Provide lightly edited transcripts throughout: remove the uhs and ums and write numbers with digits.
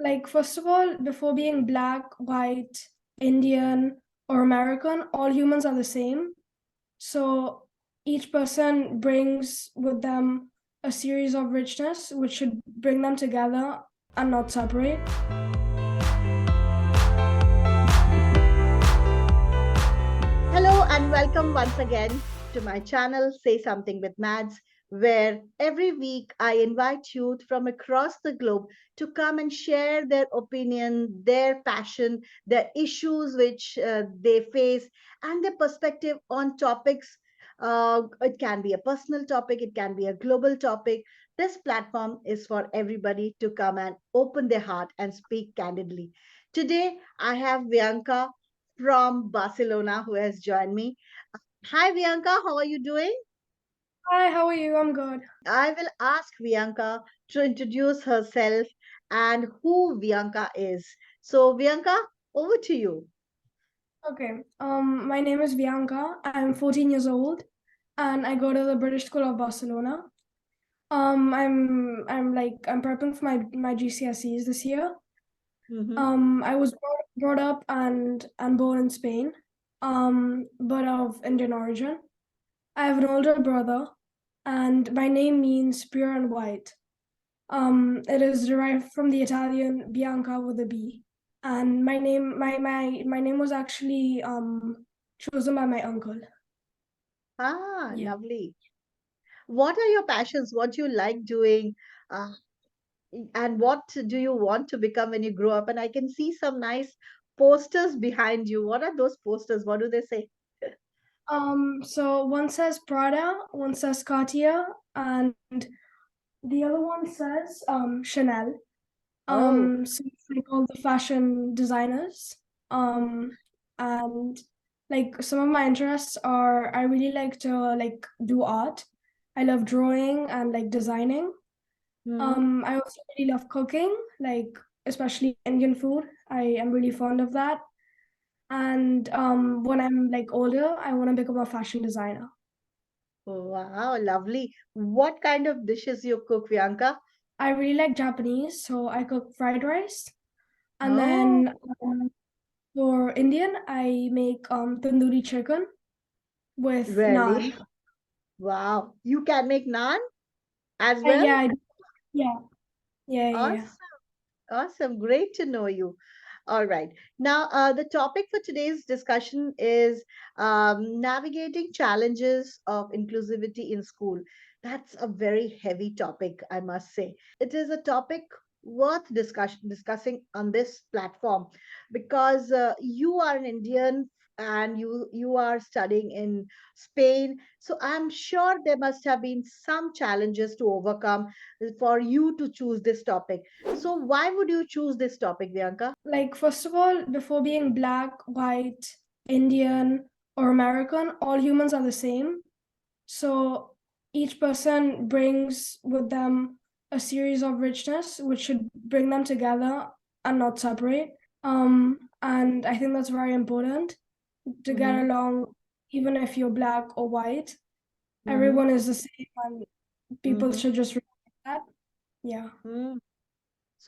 Like, first of all, before being black, white, Indian, or American, all humans are the same. So each person brings with them a series of richness, which should bring them together and not separate. Hello and welcome once again to my channel Say Something with Mads, where every week I invite youth from across the globe to come and share their opinion, their passion, their issues which they face, and their perspective on topics. It can be a personal topic, it can be a global topic. This platform is for everybody to come and open their heart and speak candidly. Today, I have Vianca from Barcelona who has joined me. Hi, Vianca, how are you doing? Hi, how are you? I'm good. I will ask Vianca to introduce herself and who Vianca is. So, Vianca, over to you. Okay. My name is Vianca. I'm 14 years old, and I go to the British School of Barcelona. I'm prepping for my GCSEs this year. Mhm. I was brought up and born in Spain, but of Indian origin. I have an older brother, and my name means pure and white. It is derived from the Italian Bianca with a B. And my name was actually chosen by my uncle. Ah, Yeah. lovely. What are your passions? What do you like doing? Uh, and what do you want to become when you grow up? And I can see some nice posters behind you. What are those posters? What do they say? So one says Prada, one says Cartier, and the other one says Chanel. Oh, So it's like all the fashion designers. And like some of my interests are I really like to like do art. I love drawing and like designing. hmm. I also really love cooking, like especially Indian food. I am really fond of that. And when I'm like older, I want to become a fashion designer. Wow, lovely. What kind of dishes you cook, Bianca? I really like Japanese, so I cook fried rice. And Oh, then for Indian, I make tandoori chicken with really? naan. Wow. You can make naan as well? Yeah, yeah, yeah. Awesome. Awesome. Great to know you. All right. Now, the topic for today's discussion is navigating challenges of inclusivity in school. That's a very heavy topic, I must say. It is a topic worth discussing on this platform because you are an Indian and you are studying in Spain. So I'm sure there must have been some challenges to overcome for you to choose this topic. So why would you choose this topic, Bianca? Like, first of all, before being black, white, Indian, or American, all humans are the same. So each person brings with them a series of richness, which should bring them together and not separate. And I think that's very important to get Mm-hmm. along, even if you're black or white. Mm-hmm. Everyone is the same, and people Mm-hmm. should just respect that. Yeah. Mm.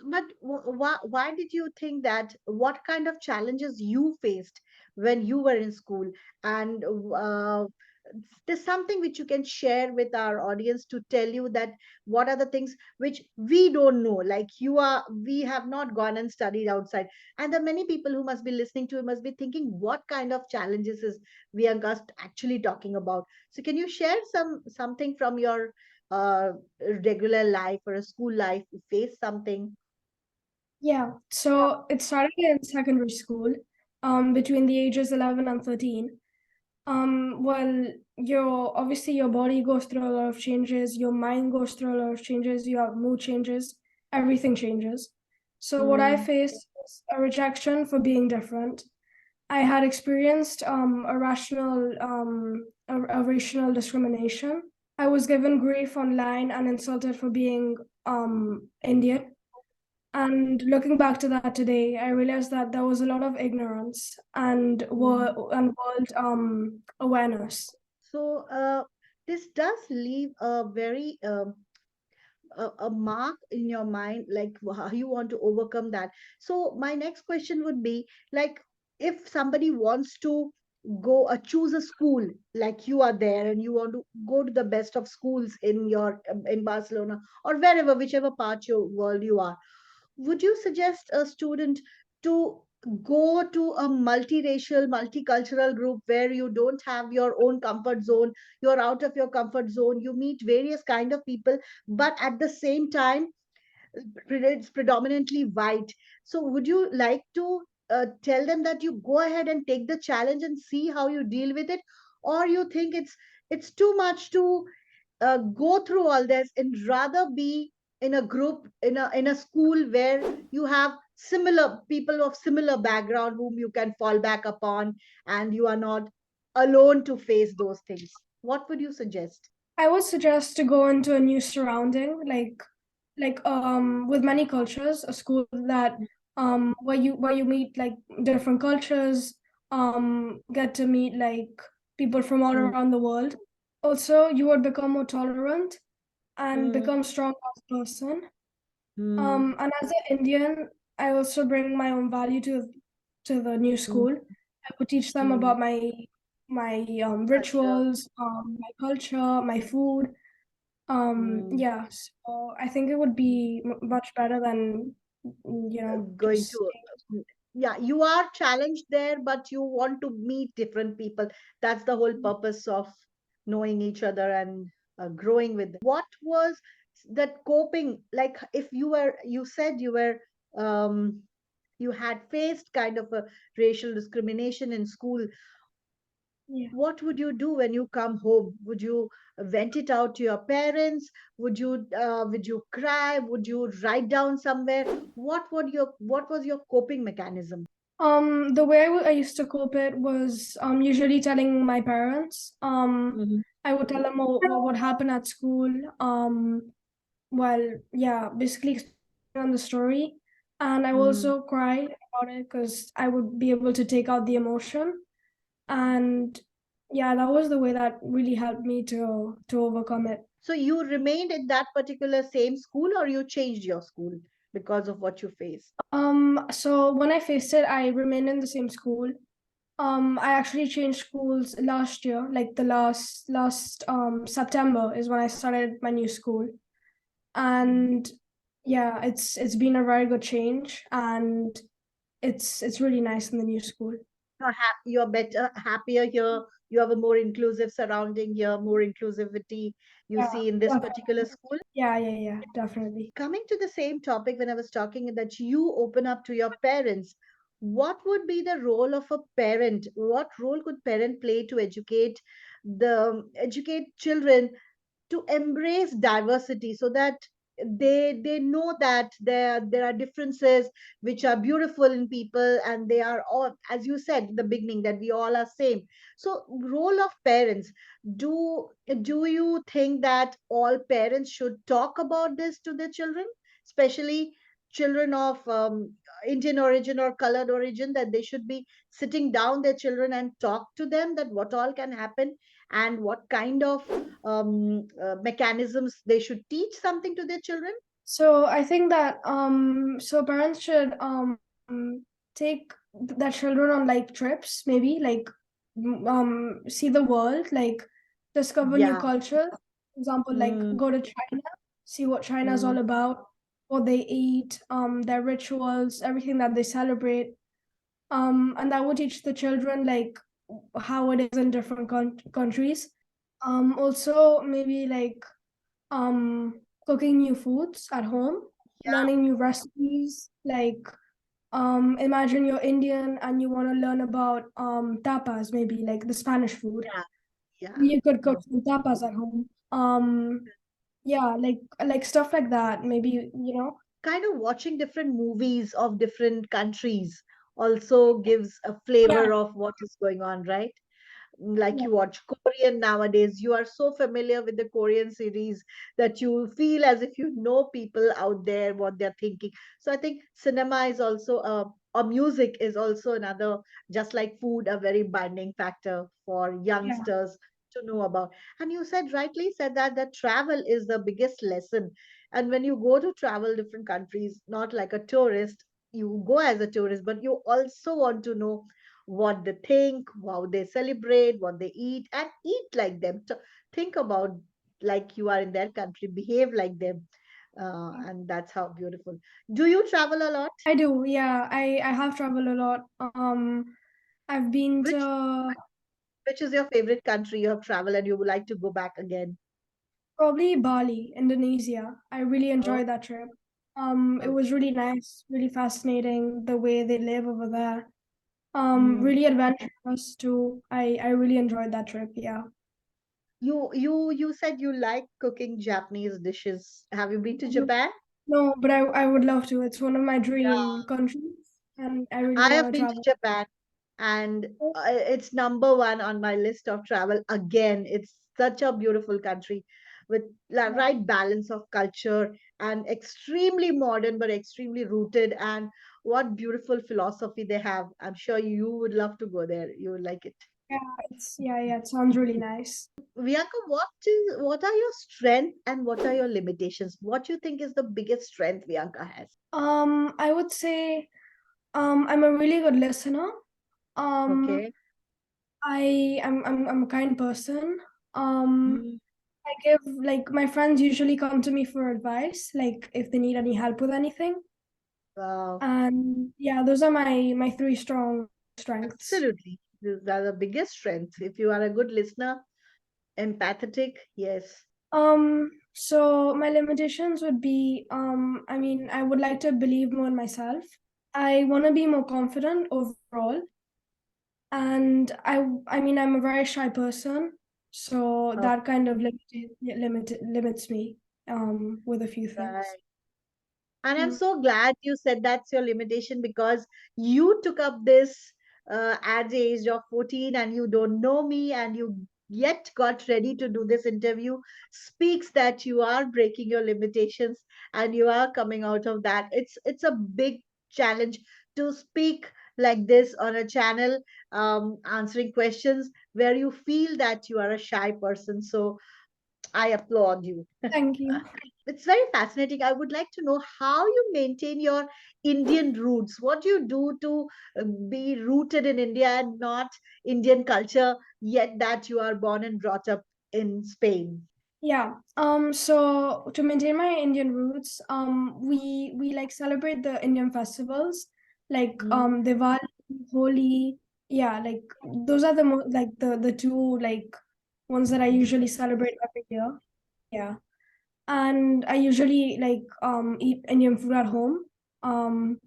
But why did you think that? What kind of challenges you faced when you were in school? And there's something which you can share with our audience to tell you that what are the things which we don't know. Like we have not gone and studied outside. And there are many people who must be listening to, must be thinking, what kind of challenges is Vianca actually talking about? So can you share something from your uh, regular life or a school life? You face something. Yeah. So it started in secondary school, between the ages 11 and 13. Well, your body goes through a lot of changes, your mind goes through a lot of changes, you have mood changes, everything changes. So what I Mm, faced was a rejection for being different. I had experienced a racial discrimination. I was given grief online and insulted for being Indian. And looking back to that today, I realized that there was a lot of ignorance and mm. world awareness. So this does leave a very a mark in your mind, like how you want to overcome that. So my next question would be, like, if somebody wants to go choose a school, like you are there and you want to go to the best of schools in your in Barcelona or wherever, whichever part your world you are, would you suggest a student to go to a multiracial, multicultural group where you don't have your own comfort zone, you're out of your comfort zone, you meet various kind of people, but at the same time it's predominantly white? So would you like to tell them that you go ahead and take the challenge and see how you deal with it, or you think it's too much to go through all this and rather be in a group, in a school where you have similar people of similar background whom you can fall back upon, and you are not alone to face those things? What would you suggest? I would suggest to go into a new surrounding, with many cultures, a school that where you meet like different cultures, get to meet like people from all Mm, around the world. Also, you would become more tolerant and mm, become strong as a person. mm, And as an Indian, I also bring my own value to the new mm, school. I would teach them mm. about my Culture. rituals, my culture, my food. Mm. Yeah, so I think it would be much better than Going just to yeah, you are challenged there, but you want to meet different people. That's the whole purpose of knowing each other and growing with them. What was that coping like? If you were, you said you were, um you had faced kind of a racial discrimination in school. yeah. What would you do when you come home? Would you vent it out to your parents? Would you cry? Would you write down somewhere? What was your coping mechanism? The way I used to cope it was usually telling my parents. Mhm. I would tell them what would happen at school. Well, yeah, basically explain on the story, and I would Mm. also cry about it because I would be able to take out the emotion. And yeah, that was the way that really helped me to overcome it. So you remained in that particular same school, or you changed your school because of what you faced? So when I faced it, I remained in the same school. I actually changed schools last year, like the last September is when I started my new school. Mm. And yeah, it's been a very good change, and it's really nice in the new school. You're better, happier here. You have a more inclusive surrounding here, more inclusivity you Yeah, see in this definitely. particular school. Yeah, definitely. Coming to the same topic, when I was talking that you open up to your parents, what would be the role of a parent? What role could parent play to educate children to embrace diversity, so that they know that there are differences which are beautiful in people, and they are all, as you said in the beginning, that we all are same. So role of parents, do you think that all parents should talk about this to their children, especially children of Indian origin or colored origin, that they should be sitting down their children and talk to them, that what all can happen and what kind of mechanisms they should teach something to their children? So I think that so parents should take their children on like trips, maybe like see the world, like discover new Yeah. cultures. For example, like Mm, go to China, see what China is mm, all about, what they eat, their rituals, everything that they celebrate. And that would teach the children like how it is in different countries. Also maybe like cooking new foods at home, yeah, learning new recipes. Like imagine you're Indian and you want to learn about tapas, maybe like the Spanish food. yeah, yeah. You could cook Mm. some tapas at home. Yeah, like stuff like that. Maybe Kind of watching different movies of different countries also gives a flavor yeah, of what is going on, right? Like yeah, you watch Korean nowadays, you are so familiar with the Korean series that you feel as if you know people out there, what they're thinking. So I think cinema is also or music is also another, just like food, a very binding factor for yeah. youngsters to know about. And you said, rightly said, that travel is the biggest lesson. And when you go to travel different countries, not like a tourist, you go as a tourist, but you also want to know what they think, how they celebrate, what they eat, and eat like them. Think about like you are in their country, behave like them. And that's how beautiful. Do you travel a lot? I do, yeah. I have traveled a lot. I've been Which to which is your favorite country you have traveled and you would like to go back again? probably Bali, Indonesia. I really Oh, enjoyed that trip. It okay. was really nice, really fascinating the way they live over there. Hmm. Really adventurous too. I really enjoyed that trip. Yeah. You said you like cooking Japanese dishes. Have you been to Mhm. Japan? No, but I would love to. It's one of my dream Yeah. countries, and I really I want have to been to travel. Japan, and it's number one on my list of travel. Again, it's such a beautiful country with the Yeah. right balance of culture and extremely modern but extremely rooted. And what beautiful philosophy they have. I'm sure you would love to go there. You would like it. Yeah, yeah, it sounds really nice. Vianca, what are your strengths and what are your limitations? What you think is the biggest strength Vianca has? I would say I'm a really good listener. Um, Okay. I'm a kind person. Um, Mm, I give like my friends usually come to me for advice, like if they need any help with anything. wow. And yeah, those are my three strong strengths. Absolutely. These are the biggest strengths. If you are a good listener, empathetic, yes. So my limitations would be, I mean, I would like to believe more in myself. I want to be more confident overall. And I mean, I'm a very shy person, so Oh, that kind of limits me, with a few things. right. And I'm Mm. so glad you said that's your limitation because you took up this at the age of 14 and you don't know me and you yet got ready to do this interview speaks that you are breaking your limitations and you are coming out of that. It's a big challenge to speak like this on a channel, answering questions where you feel that you are a shy person. So I applaud you. Thank you. It's very fascinating. I would like to know how you maintain your Indian roots. What do you do to be rooted in India and not Indian culture, yet that you are born and brought up in Spain? Yeah. So to maintain my Indian roots, we like celebrate the Indian festivals, like Mm, Diwali, Holi. Yeah, like those are like the two like ones that I usually celebrate every year. Yeah. And I usually like eat Indian food at home. Um,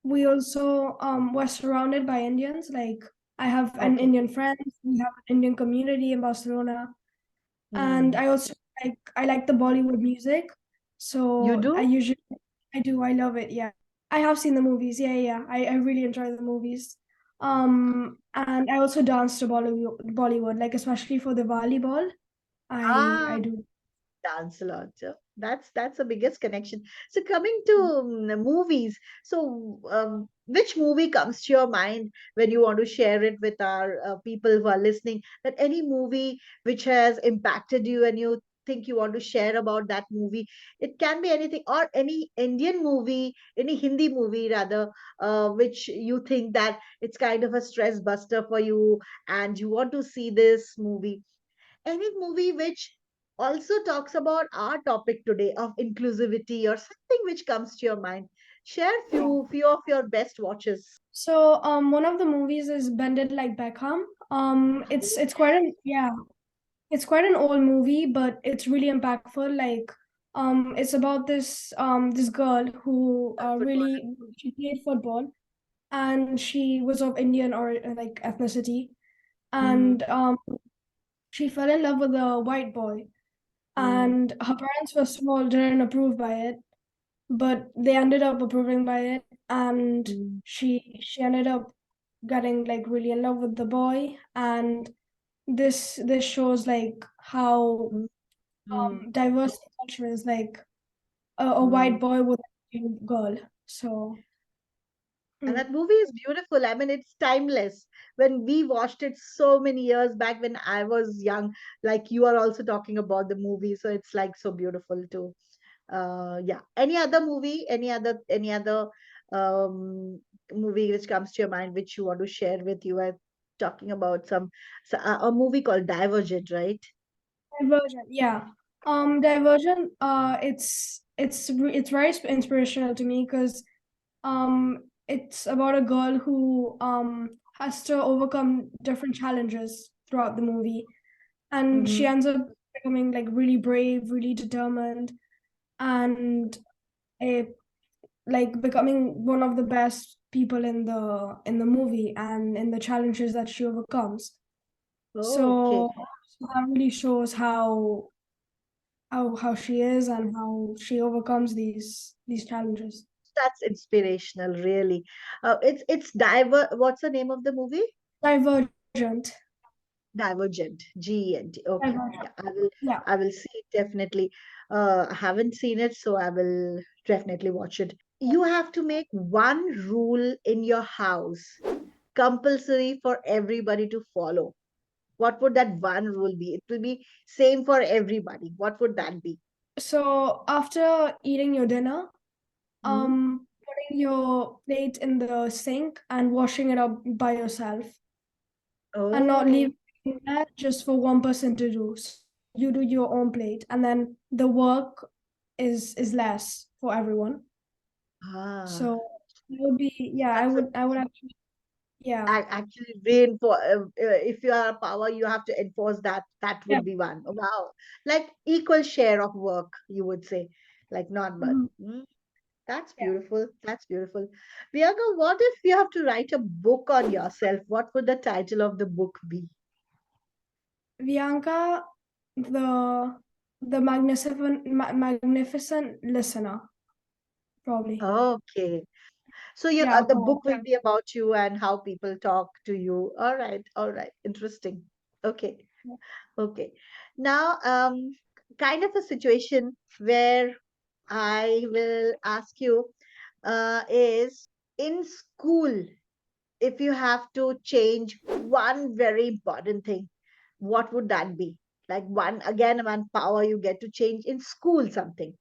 we also were surrounded by Indians. Like I have an okay. Indian friend. We have an Indian community in Barcelona, and Mm. I like the Bollywood music. You So do? I do I love it. Yeah, I have seen the movies. Yeah. I really enjoy the movies. And I also dance to Bollywood, like especially for the volleyball. Ah, I do. dance a lot. That's the biggest connection. So coming to movies, so which movie comes to your mind when you want to share it with our people who are listening? That any movie which has impacted you and you think you want to share about that movie. It can be anything or any Indian movie, any Hindi movie rather, which you think that it's kind of a stress buster for you and you want to see this movie, any movie which also talks about our topic today of inclusivity or something which comes to your mind. Share Yeah. few of your best watches. So one of the movies is Bended Like Beckham. It's quite an yeah, it's quite an old movie, but it's really impactful. Like it's about this girl who Footballer. really she played football, and she was of Indian or like ethnicity, Mm, and she fell in love with a white boy, mm, and her parents first of all didn't approve by it, but they ended up approving by it, and mm, she ended up getting like really in love with the boy, and this shows like how mm, mm, diverse the culture is, like a white mm. boy with a Indian girl. So And mm, that movie is beautiful. I mean, it's timeless. When we watched it so many years back when I was young, like you are also talking about the movie, so it's like so beautiful too. Yeah. Any other movie? Any other um, movie which comes to your mind which you want to share with you? I'm talking about a movie called Divergent, right? Divergent, yeah. Divergent. It's very inspirational to me because it's about a girl who has to overcome different challenges throughout the movie, and she Mm-hmm. ends up becoming like really brave, really determined, and a like becoming one of the best people in the movie and in the challenges that she overcomes. Oh, okay. So that really shows how she is and how she overcomes these challenges. That's inspirational, really. It's What's the name of the movie? Divergent. Divergent. Gent. Okay. Divergent. Yeah, I will. Yeah. I will see it definitely. I haven't seen it, so I will definitely watch it. You have to make one rule in your house compulsory for everybody to follow. What would that one rule be? It will be same for everybody. What would that be? So after eating your dinner, Hmm? putting your plate in the sink and washing it up by yourself, and not Oh, leaving that just for one person to do. So you do your own plate, and then the work is less for everyone. ah, So it would be, yeah, that's a I would actually, yeah. actually reinforce. If you are a power, you have to enforce that. That Yeah. would be one. Wow, like equal share of work, you would say, like not but. Mhm. That's Yeah. beautiful. That's beautiful. Bianca, what if you have to write a book on yourself? What would the title of the book be? Vianca, the magnificent listener, probably. Okay. So Yeah, the poem. book will be about you and how people talk to you. All right, all right. Interesting. Okay, okay. Now, kind of a situation where I will ask you is in school, if you have to change one very important thing, what would that be? Like one power you get to change in school something.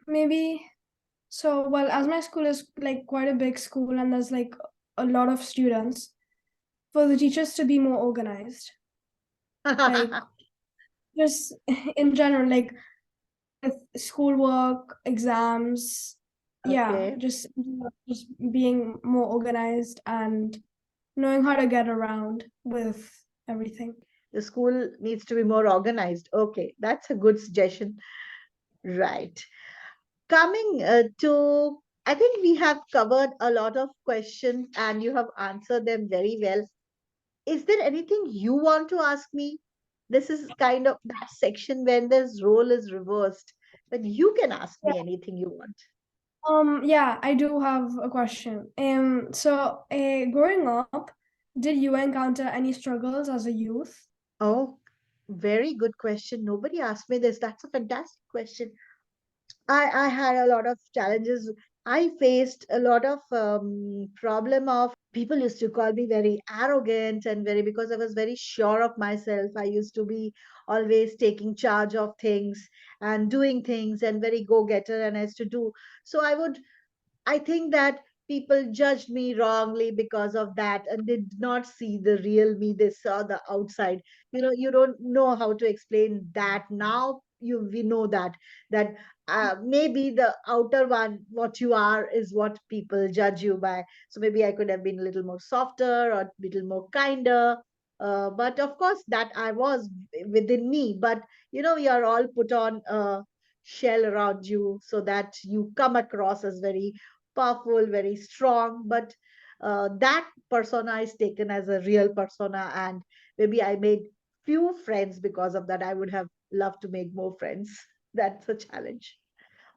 Maybe so. Well, as my school is like quite a big school, and there's like a lot of students, for the teachers to be more organized, like just in general, like with schoolwork, exams, yeah, Okay. just being more organized and knowing how to get around with everything. The school needs to be more organized. Okay, that's a good suggestion. Right. Coming to, I think we have covered a lot of questions and you have answered them very well. Is there anything you want to ask me? This is kind of that section when this role is reversed, but you can ask Yeah. me anything you want. Yeah, I do have a question. So, growing up, did you encounter any struggles as a youth? Oh, very good question. Nobody asked me this. That's a fantastic question. I had a lot of challenges. I faced a lot of problem of people used to call me very arrogant and very because I was very sure of myself. I used to be always taking charge of things and doing things and very go-getter and I used to do. So I think that people judged me wrongly because of that and they did not see the real me. They saw the outside. You don't know how to explain that. Now we know that maybe the outer one, what you are, is what people judge you by. So maybe I could have been a little more softer or a little more kinder. But of course, that I was within me. But we are all put on a shell around you so that you come across as very powerful, very strong, but that persona is taken as a real persona, and maybe I made few friends because of that. I would have loved to make more friends. That's a challenge.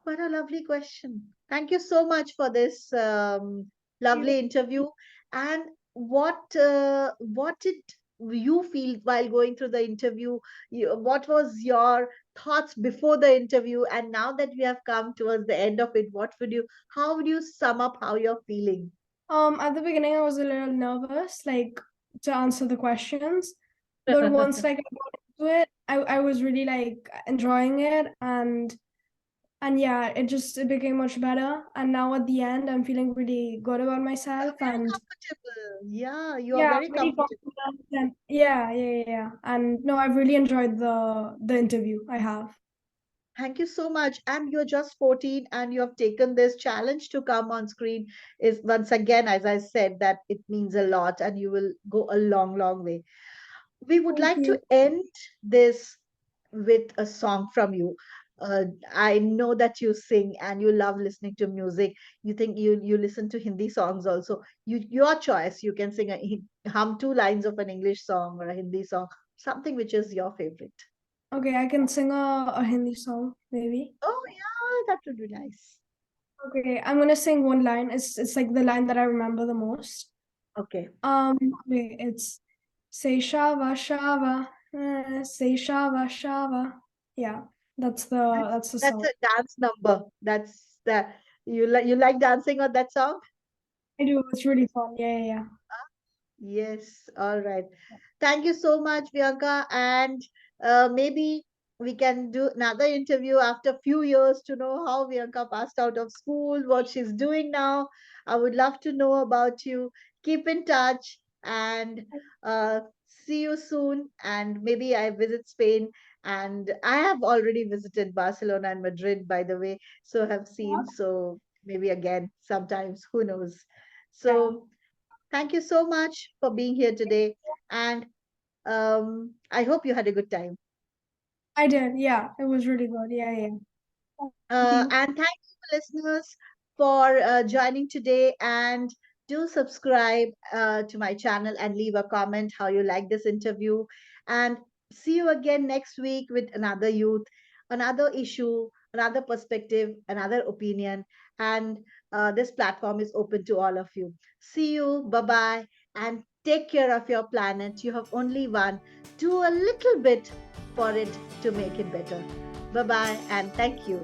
What a lovely question. Thank you so much for this lovely interview. And what did you feel while going through the interview? What was your thoughts before the interview? And now that we have come towards the end of it, how would you sum up how you're feeling? At the beginning, I was a little nervous, like to answer the questions, but once like I got into it, I was really like enjoying it, and and yeah, it became much better. And now at the end, I'm feeling really good about myself, Very and comfortable. Yeah, you are yeah, very very comfortable. confident. And yeah. And no, I've really enjoyed the interview. I have. Thank you so much. And you're just 14 and you have taken this challenge to come on screen. Is once again, as I said, that it means a lot and you will go a long, long way. We would Thank like you. to end this with a song from you. I know that you sing and you love listening to music. You think you listen to Hindi songs also. Your choice. You can sing hum two lines of an English song or a Hindi song, something which is your favorite. Okay, I can sing a Hindi song, maybe. Oh yeah, that would be nice. Okay, I'm gonna sing one line. It's like the line that I remember the most. Okay. Um, okay, it's say shava shava, say shava shava. Yeah, that's the That's song. a dance number. That's the you like dancing on that song? I do. It's really fun. Yeah. Yes, all right. Thank you so much, Bianca. And maybe we can do another interview after a few years to know how Bianca passed out of school, what she's doing now. I would love to know about you. Keep in touch and see you soon. And maybe I visit Spain. And I have already visited Barcelona and Madrid, by the way. So have seen. So maybe again, sometimes, who knows? Yeah, So thank you so much for being here today. And I hope you had a good time. I did. Yeah, it was really good. Yeah. Thank you. And thank you, listeners, for joining today. And do subscribe to my channel and leave a comment how you like this interview. And see you again next week with another youth, another issue, another perspective, another opinion. And this platform is open to all of you. See you. Bye bye. And take care of your planet. You have only one. Do a little bit for it to make it better. Bye bye. And thank you.